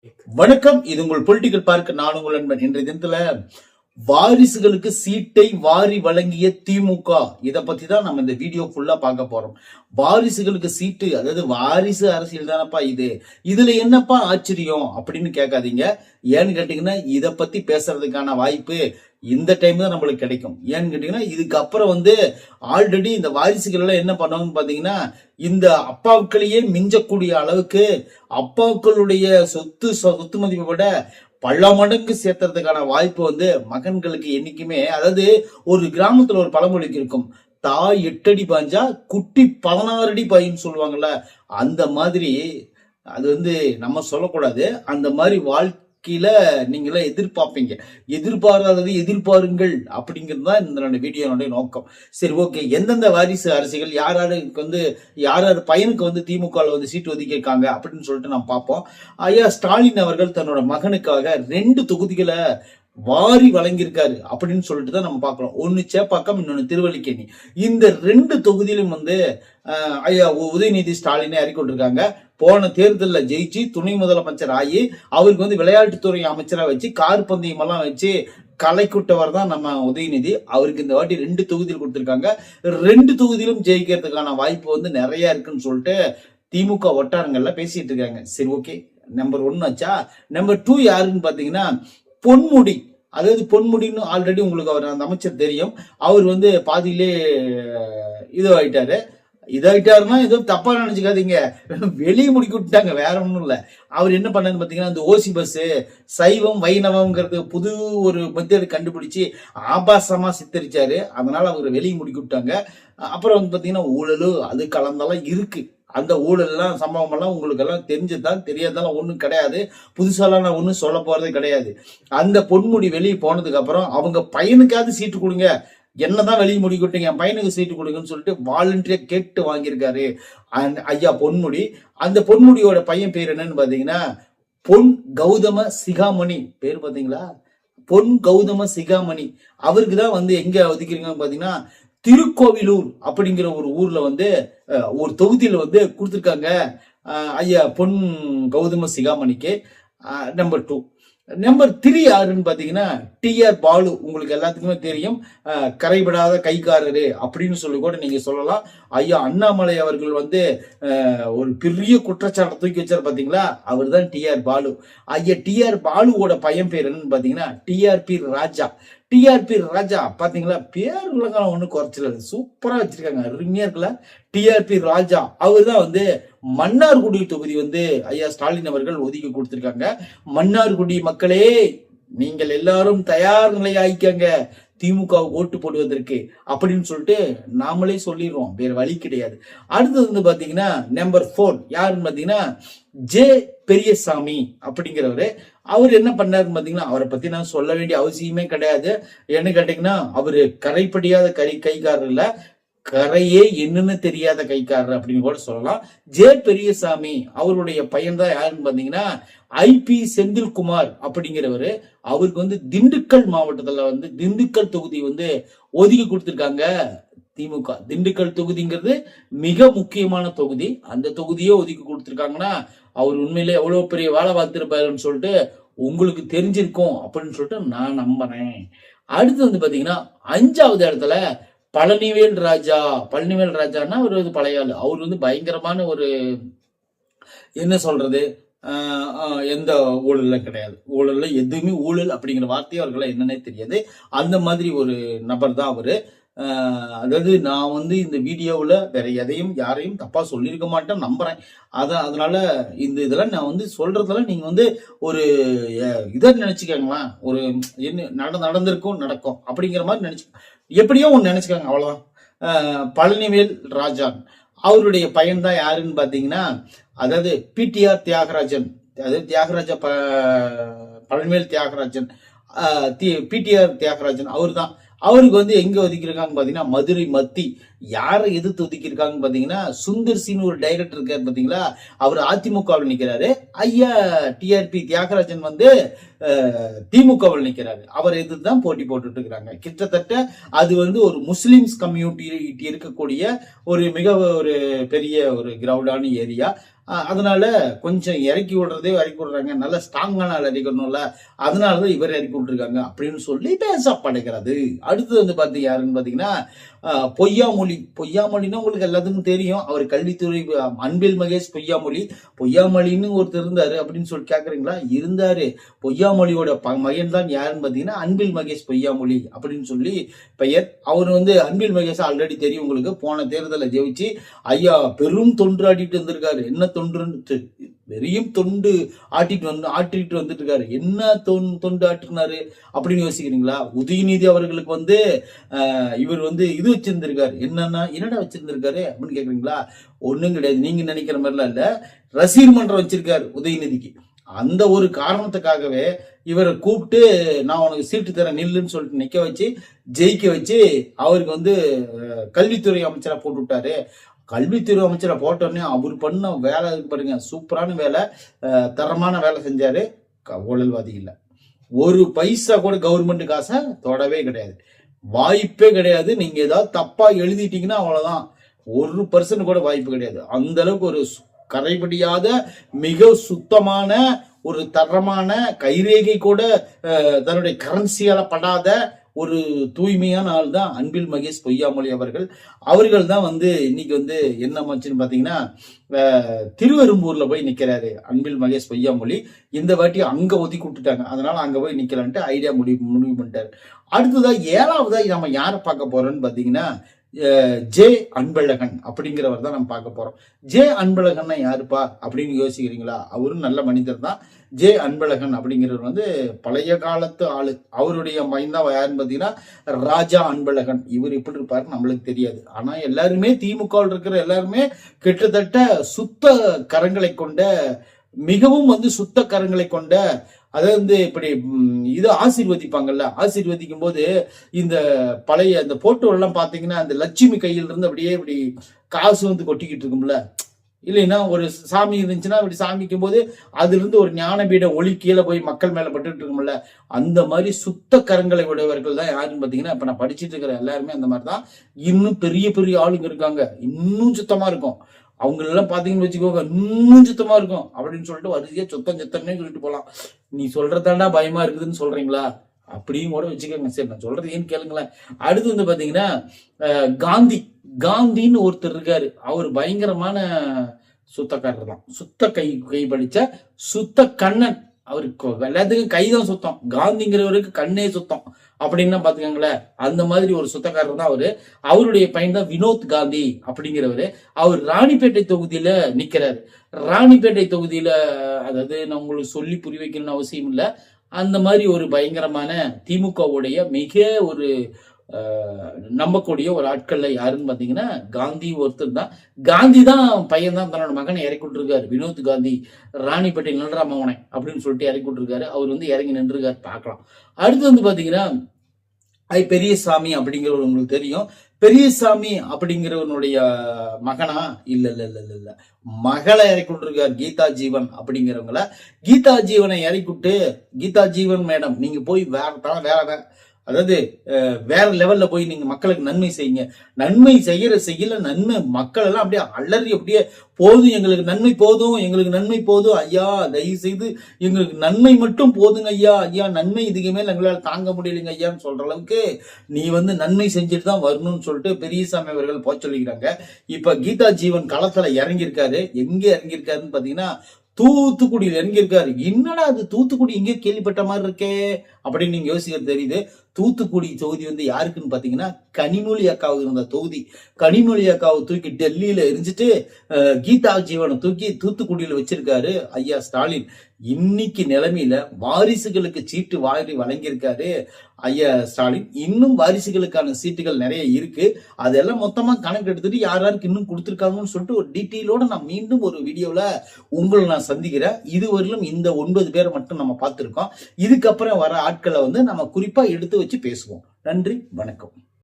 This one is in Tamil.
வணக்கம், இது உங்கள் பொலிட்டிக்கல் பார்க்க. நான் உங்கள் நண்பன். இன்றைய தினத்துல வாரிசுகளுக்கு சீட்டை வாரி வழங்கிய திமுக, இத பத்தி தான் நம்ம இந்த வீடியோ ஃபுல்லா பார்க்க போறோம். வாரிசுகளுக்கு சீட்டு, அதாவது வாரிசு அரசியல் தானப்பா இது, இதுல என்னப்பா ஆச்சரியம் அப்படின்னு கேட்காதீங்க. ஏன்னு கேட்டீங்கன்னா, இத பத்தி பேசுறதுக்கான வாய்ப்பு இந்த டைம் தான் நம்மளுக்கு கிடைக்கும். ஏன்னு கேட்டீங்கன்னா, இதுக்கு அப்புறம் ஆல்ரெடி இந்த வாரிசுகள் எல்லாம் என்ன பண்ணுவாங்கன்னு பாத்தீங்கன்னா, இந்த அப்பாவுக்களையே மிஞ்சக்கூடிய அளவுக்கு அப்பாக்களுடைய சொத்து மதிப்பை விட பல மடங்கு சேர்த்துறதுக்கான வாய்ப்பு மகன்களுக்கு என்னைக்குமே, அதாவது ஒரு கிராமத்துல ஒரு பழமொழிக்கு இருக்கும், தாய் 8 அடி பாஞ்சா குட்டி 16 அடி பாயின்னு சொல்லுவாங்கல்ல. அந்த மாதிரி அது நம்ம சொல்லக்கூடாது. அந்த மாதிரி வாழ்க்கையில நீங்கள எதிர்பார்ப்பீங்க. எதிர்பாராதது எதிர்பாருங்கள் அப்படிங்கிறது தான் இந்த வீடியோனுடைய நோக்கம். சரி, ஓகே. எந்தெந்த வாரிசு அரசிகள் யார் யார் பையனுக்கு திமுக சீட்டு ஒதுக்கியிருக்காங்க அப்படின்னு சொல்லிட்டு நம்ம பார்ப்போம். ஐயா ஸ்டாலின் அவர்கள் தன்னோட மகனுக்காக 2 தொகுதிகளை வாரி வழங்கியிருக்காரு அப்படின்னு சொல்லிட்டு தான் நம்ம பார்க்கிறோம். ஒன்னு சேப்பாக்கம், இன்னொன்னு திருவல்லிக்கேணி. இந்த 2 தொகுதியிலும் ஐயா உதயநிதி ஸ்டாலினை அறிக்கொண்டிருக்காங்க. போன தேர்தலில் ஜெயிச்சு துணை முதலமைச்சர் ஆகி அவருக்கு விளையாட்டுத்துறை அமைச்சரா வச்சு கார் பந்தயம் எல்லாம் வச்சு கலைக்குட்டவர் தான் நம்ம உதயநிதி. அவருக்கு இந்த வாட்டி 2 தொகுதியில் கொடுத்திருக்காங்க. 2 தொகுதியிலும் ஜெயிக்கிறதுக்கான வாய்ப்பு நிறைய இருக்குன்னு சொல்லிட்டு திமுக வட்டாரங்கள்ல பேசிட்டு இருக்காங்க. சரி, ஓகே. நம்பர் 1 ஆச்சா. நம்பர் 2 யாருன்னு பாத்தீங்கன்னா பொன்முடி. அதாவது பொன்முடின்னு ஆல்ரெடி உங்களுக்கு அந்த அமைச்சர் தெரியும். அவர் பாதியிலே இதாயிட்டாருன்னா ஏதோ தப்பா நினைச்சுக்காதீங்க, வெளியே முடிக்கி விட்டாங்க, வேற ஒண்ணும் இல்ல. அவர் என்ன பண்ணான்னு பாத்தீங்கன்னா, இந்த ஓசி பஸ் சைவம் வைணவம்ங்கிறது புது ஒரு மெத்தேடு கண்டுபிடிச்சு ஆபாசமா சித்தரிச்சாரு. அதனால அவர் வெளியே முடிக்கி விட்டாங்க. அப்புறம் பாத்தீங்கன்னா ஊழலு அது கலந்தாலும் இருக்கு. அந்த ஊழல் எல்லாம் சம்பவம் எல்லாம் உங்களுக்கு எல்லாம் தெரிஞ்சதுதான், தெரியாதெல்லாம் ஒண்ணும் கிடையாது. புதுசாலாம் நான் ஒன்னும் சொல்ல போறதே கிடையாது. அந்த பொன்முடி வெளியே போனதுக்கு அப்புறம் அவங்க பையனுக்காவது சீட்டு கொடுங்க, என்னதான் வெளியே முடி கொடுத்தீங்க, என் பையனுக்கு சீட்டு கொடுங்கன்னு சொல்லிட்டு வாலண்டியா கேட்டு வாங்கியிருக்காரு ஐயா பொன்முடி. அந்த பொன்முடியோட பையன் பேர் என்னன்னு பாத்தீங்கன்னா பொன் கௌதம சிகாமணி. பேர் பாத்தீங்களா, பொன் கௌதம சிகாமணி. அவருக்கு தான் எங்க ஒதுக்கிறீங்கன்னு பாத்தீங்கன்னா திருக்கோவிலூர் அப்படிங்கிற ஒரு ஊர்ல ஒரு தொகுதியில கொடுத்திருக்காங்க ஐயா பொன் கௌதம சிகாமணிக்கு. நம்பர் 2. நம்பர் 3 யாருன்னு பாத்தீங்கன்னா டிஆர் பாலு. உங்களுக்கு எல்லாத்துக்குமே தெரியும், கரைபடாத கைக்காரரு அப்படின்னு சொல்லி கூட நீங்க சொல்லலாம். ஐயா அண்ணாமலை அவர்கள் ஒரு பெரிய குற்றச்சாட்டை தூக்கி வச்சார் பாத்தீங்களா, அவர் தான் டிஆர் பாலு. ஐயா டிஆர் பாலுவோட பையன் பேர் என்னன்னு பாத்தீங்கன்னா டிஆர்பி ராஜா. டிஆர்பி ராஜா பாத்தீங்களா, பேருலங்க ஒண்ணு குறைச்சல, சூப்பரா வச்சிருக்காங்க, அருமையா இருக்குல்ல. டிஆர்பி ராஜா அவர் தான் மன்னார்குடி தொகுதி ஐயா ஸ்டாலின் அவர்கள் ஒதுக்கி கொடுத்திருக்காங்க. மன்னார்குடி மக்களே, நீங்கள் எல்லாரும் தயார் நிலை ஆயிக்கங்க திமுக ஓட்டு போடுவதற்கு அப்படின்னு சொல்லிட்டு நாமளே சொல்லிடுவோம், வேற வழி கிடையாது. அடுத்தது பாத்தீங்கன்னா நம்பர் 4 யாருன்னு பாத்தீங்கன்னா ஜே பெரியசாமி அப்படிங்கிறவரு. அவர் என்ன பண்ணாருன்னு பாத்தீங்கன்னா, அவரை பத்தி நான் சொல்ல வேண்டிய அவசியமே கிடையாது. என்ன கேட்டீங்கன்னா, அவரு கரைப்படியாத கைக்காரர் இல்ல, கரையே என்னன்னு தெரியாத கைக்காரர் அப்படின்னு கூட சொல்லலாம். ஜே பெரியசாமி அவருடைய பையன் தான் யாருன்னு பாத்தீங்கன்னா ஐபி செந்தில்குமார் அப்படிங்கிறவரு. அவருக்கு திண்டுக்கல் மாவட்டத்துல திண்டுக்கல் தொகுதி ஒதுக்கி கொடுத்திருக்காங்க திமுக. திண்டுக்கல் தொகுதிங்கிறது மிக முக்கியமான தொகுதி. அந்த தொகுதியே ஒதுக்கி கொடுத்திருக்காங்கன்னா அவர் உண்மையிலே எவ்வளவு பெரிய வேலை பார்த்திருப்பாருன்னு சொல்லிட்டு உங்களுக்கு தெரிஞ்சிருக்கும் அப்படின்னு சொல்லிட்டு நான் நம்புறேன். அடுத்து பாத்தீங்கன்னா 5வது இடத்துல பழனிவேல் ராஜா. பழனிவேல் ராஜான்னா ஒரு பழைய ஆளு. அவர் பயங்கரமான ஒரு என்ன சொல்றது, எந்த ஊழல்ல கிடையாது. ஊழல்ல எதுவுமே ஊழல் அப்படிங்கிற வார்த்தையை அவர்கள என்னன்னே தெரியாது. அந்த மாதிரி ஒரு நபர் தான் அவரு. அதாவது நான் இந்த வீடியோவில் வேற எதையும் யாரையும் தப்பா சொல்லியிருக்க மாட்டேன் நம்புறேன். அதனால இதெல்லாம் நான் சொல்றதெல்லாம் நீங்க ஒரு இதை நினைச்சுக்கங்களேன், ஒரு என்ன நடந்திருக்கும் நடக்கும் அப்படிங்கிற மாதிரி நினைச்சு எப்படியோ ஒன்று நினைச்சுக்காங்க, அவ்வளவுதான். பழனிவேல் ராஜான் அவருடைய பையன் தான் யாருன்னு பாத்தீங்கன்னா, அதாவது பிடிஆர் தியாகராஜன். அதாவது பழனிவேல் தியாகராஜன், பிடிஆர் தியாகராஜன் அவர் தான். அவருக்கு எங்க ஒதுக்கியிருக்காங்க பாத்தீங்கன்னா மதுரை மத்தி. யாரை எதிர்த்து ஒதுக்கியிருக்காங்க பாத்தீங்கன்னா சுந்தர் சின்னு ஒரு டைரக்டர் இருக்காரு பாத்தீங்களா, அவர் அதிமுகவில் நிக்கிறாரு. ஐயா டிஆர்பி தியாகராஜன் திமுகவில் நிக்கிறாரு. அவர் எதிர்த்து தான் போட்டி போட்டுட்டு இருக்கிறாங்க. கிட்டத்தட்ட அது ஒரு முஸ்லிம்ஸ் கம்யூனிட்டி இருக்கக்கூடிய ஒரு மிக ஒரு பெரிய ஒரு கிரவுடான ஏரியா. அதனால கொஞ்சம் இறக்கி விடுறாங்க, நல்ல ஸ்ட்ராங்கான ஆள் இறக்கணும்ல, அதனாலதான் இவர் இறக்கி விட்டுருக்காங்க அப்படின்னு சொல்லி பேசப்படுகிறது. அடுத்தது வந்து பாத்தீங்க யாருன்னு பாத்தீங்கன்னா பொய்யாமொழின்னா உங்களுக்கு எல்லாத்துக்கும் தெரியும். அவர் கல்வித்துறை அன்பில் மகேஷ் பொய்யாமொழின்னு ஒருத்தர் இருந்தாரு அப்படின்னு சொல்லி கேக்குறீங்களா? இருந்தாரு. பொய்யாமொழியோட மகன் தான் யாருன்னு பாத்தீங்கன்னா அன்பில் மகேஷ் பொய்யாமொழி அப்படின்னு சொல்லி பெயர். அவர் வந்து அன்பில் மகேஷ் ஆல்ரெடி தெரியும் உங்களுக்கு, போன தேர்தலை ஜெயிச்சு ஐயா பெரும் தொன்று ஆட்டிட்டு வந்திருக்காரு. என்ன தொன்றுன்னு வெறியும் தொண்டு ஆட்டிட்டு வந்துட்டு இருக்காரு. என்ன தொண்டு ஆட்டினாரு அப்படின்னு யோசிக்கிறீங்களா? உதயநிதி அவர்களுக்கு வந்து இவர் வந்து இது வச்சிருந்திருக்காரு. என்னடா வச்சிருந்திருக்காரு அப்படின்னு கேக்குறீங்களா? ஒண்ணும் கிடையாது, நீங்க நினைக்கிற மாதிரிலாம் இல்ல. ரசிகர் மன்றம் வச்சிருக்காரு உதயநிதிக்கு. அந்த ஒரு காரணத்துக்காகவே இவரை கூப்பிட்டு நான் உனக்கு சீட்டு தரேன் நில்லுன்னு சொல்லிட்டு நிக்க வச்சு ஜெயிக்க வச்சு அவருக்கு வந்து கல்வித்துறை அமைச்சரா போட்டு விட்டாரு. கல்வித்துறை அமைச்சரை போட்டோடனே அவர் பண்ண வேலை பாருங்க, சூப்பரான வேலை, தரமான வேலை செஞ்சாரு. ஊழல்வாதி இல்ல, ஒரு பைசா கூட கவர்மெண்ட் காசை தொடவே கிடையாது, வாய்ப்பே கிடையாது. நீங்க ஏதாவது தப்பா எழுதிட்டீங்கன்னா அவ்வளவுதான், 1% கூட வாய்ப்பு கிடையாது. அந்த அளவுக்கு ஒரு கரைபடியாத மிக சுத்தமான ஒரு தரமான கைரேகை கூட தன்னுடைய கரன்சியால படாத ஒரு தூய்மையான ஆள் தான் அன்பில் மகேஷ் பொய்யாமொழி அவர்கள் தான் வந்து இன்னைக்கு வந்து என்ன ஆச்சுன்னு பாத்தீங்கன்னா திருவெரும்பூர்ல போய் நிக்கிறாரு அன்பில் மகேஷ் பொய்யாமொழி. இந்த வாட்டி அங்க ஒதுக்கி விட்டுட்டாங்க, அதனால அங்க போய் நிக்கலான்ட்டு ஐடியா முடிவு பண்ணிட்டாரு. அடுத்ததா 7வதா நம்ம யாரை பார்க்க போறோம்னு பாத்தீங்கன்னா ஜே அன்பழகன் அப்படிங்கிறவர் தான் நம்ம பார்க்க போறோம். ஜே அன்பழகன்னா யாருப்பா அப்படின்னு யோசிக்கிறீங்களா? அவரும் நல்ல மனிதர் தான். ஜே அன்பழகன் அப்படிங்கிறவர் வந்து பழைய காலத்து ஆளு. அவருடைய மைந்தா யாருன்னு பாத்தீங்கன்னா ராஜா அன்பழகன். இவர் எப்படி இருப்பாரு நம்மளுக்கு தெரியாது. ஆனா எல்லாருமே திமுக இருக்கிற எல்லாருமே கிட்டத்தட்ட சுத்த கரங்களை கொண்ட, மிகவும் வந்து சுத்த கரங்களை கொண்ட, அதை வந்து இப்படி இது ஆசீர்வதிப்பாங்கல்ல, ஆசீர்வதிக்கும் போது இந்த பழைய அந்த போட்டோ எல்லாம் பாத்தீங்கன்னா அந்த லட்சுமி கையில இருந்து அப்படியே இப்படி காசு வந்து கொட்டிக்கிட்டு இருக்கும்ல, இல்லைன்னா ஒரு சாமி இருந்துச்சுன்னா இப்படி சாமிக்கும் போது அதுல இருந்து ஒரு ஞானபீட ஒளி கீழே போய் மக்கள் மேல பட்டுட்டு இருக்கும்ல, அந்த மாதிரி சுத்த கரங்களை உடையவர்கள் தான் யாருன்னு பாத்தீங்கன்னா இப்ப நான் படிச்சுட்டு இருக்கிற எல்லாருமே அந்த மாதிரிதான். இன்னும் பெரிய பெரிய ஆளுங்க இருக்காங்க, இன்னும் சுத்தமா இருக்கும். அவங்க எல்லாம் பாத்தீங்கன்னு வச்சுக்கோங்க, இன்னும் சுத்தமா இருக்கும் அப்படின்னு சொல்லிட்டு வரிசையா சுத்தம்னே சொல்லிட்டு போலாம். நீ சொல்றதாண்டா பயமா இருக்குதுன்னு சொல்றீங்களா அப்படியும் கூட வச்சுக்கோங்க. சரி, நான் சொல்றது ஏன்னு கேளுங்களேன். அடுத்து வந்து பாத்தீங்கன்னா காந்தின்னு ஒருத்தர் இருக்காரு. அவர் பயங்கரமான சுத்தக்காரர் தான், சுத்த கை படிச்ச சுத்த கண்ணன். அவருக்கு எல்லாத்துக்கும் கைதான் சுத்தம், காந்திங்கிறவருக்கு கண்ணே சுத்தம் அப்படின்னா பாத்துக்கோங்களேன். அந்த மாதிரி ஒரு சுத்தக்காரர் தான் அவரு. அவருடைய பையன் தான் வினோத் காந்தி அப்படிங்கிறவரு. அவர் ராணிப்பேட்டை தொகுதியில நிக்கிறாரு. ராணிப்பேட்டை தொகுதியில, அதாவது நான் உங்களுக்கு சொல்லி புரிய வைக்கணும்னு அவசியம் இல்லை, அந்த மாதிரி ஒரு பயங்கரமான திமுகவுடைய மிக ஒரு நம்பக்கூடிய ஒரு ஆட்கள்ல யாருன்னு பாத்தீங்கன்னா காந்தி ஒருத்தர் தான். காந்தி தான் பையன் தான் தன்னோட மகனை இறக்கி விட்டுருக்காரு, வினோத் காந்தி. ராணிப்பேட்டை நின்றா மகனை அப்படின்னு சொல்லிட்டு இறக்கி விட்டுருக்காரு. அவர் வந்து இறங்கி நின்றுருக்காரு, பார்க்கலாம். அடுத்து வந்து பாத்தீங்கன்னா பெரியசாமி அப்படிங்கிறவர் உங்களுக்கு தெரியும். பெரியசாமி அப்படிங்கிறவனுடைய மகனா இல்ல மகளை இறக்கி விட்டுருக்காரு கீதா ஜீவன் அப்படிங்கிறவங்கள. கீதா ஜீவனை இறக்கி விட்டு, கீதா ஜீவன் மேடம் நீங்க போய் வேற அதாவது வேற லெவல்ல போய் நீங்க மக்களுக்கு நன்மை செய்யுங்க. நன்மை செய்யல நன்மை மக்கள் எல்லாம் அப்படியே அலறி அப்படியே போதும், எங்களுக்கு நன்மை போதும் ஐயா, தயவு செய்து எங்களுக்கு நன்மை மட்டும் போதுங்க ஐயா, நன்மை இதுக்கு மேல எங்களால் தாங்க முடியலைங்க ஐயான்னு சொல்ற அளவுக்கு நீ வந்து நன்மை செஞ்சுட்டு தான் வரணும்னு சொல்லிட்டு பெரியசாமி அவர்கள் போக சொல்லிக்கிறாங்க. இப்ப கீதா ஜீவன் களத்துல இறங்கியிருக்காரு. எங்க இறங்கியிருக்காருன்னு பாத்தீங்கன்னா தூத்துக்குடியில் இறங்கியிருக்காரு. என்னடா அது தூத்துக்குடி இங்கே கேள்விப்பட்ட மாதிரி இருக்கே அப்படின்னு நீங்க யோசிக்கிறது தெரியுது. தூத்துக்குடி தொகுதி வந்து யாருக்குன்னு பாத்தீங்கன்னா கனிமொழி அக்காவுக்கு இருந்த தொகுதி. கனிமொழி அக்காவை தூக்கி டெல்லியில எரிஞ்சிட்டு கீதா ஜீவனை தூக்கி தூத்துக்குடியில வச்சிருக்காரு ஐயா ஸ்டாலின். இன்னைக்கு நிலைமையில வாரிசுகளுக்கு சீட்டு வழங்கியிருக்காரு ஐயா ஸ்டாலின். இன்னும் வாரிசுகளுக்கான சீட்டுகள் நிறைய இருக்கு. அதெல்லாம் மொத்தமா கணக்கு எடுத்துட்டு யாருக்கு இன்னும் கொடுத்துருக்காங்கன்னு சொல்லிட்டு ஒரு டீட்டெயிலோட நான் மீண்டும் ஒரு வீடியோல உங்களை நான் சந்திக்கிறேன். இதுவரையிலும் இந்த 9 பேரை மட்டும் நம்ம பார்த்திருக்கோம். இதுக்கப்புறம் வர ஆட்களை வந்து நம்ம குறிப்பா எடுத்து வச்சு பேசுவோம். நன்றி, வணக்கம்.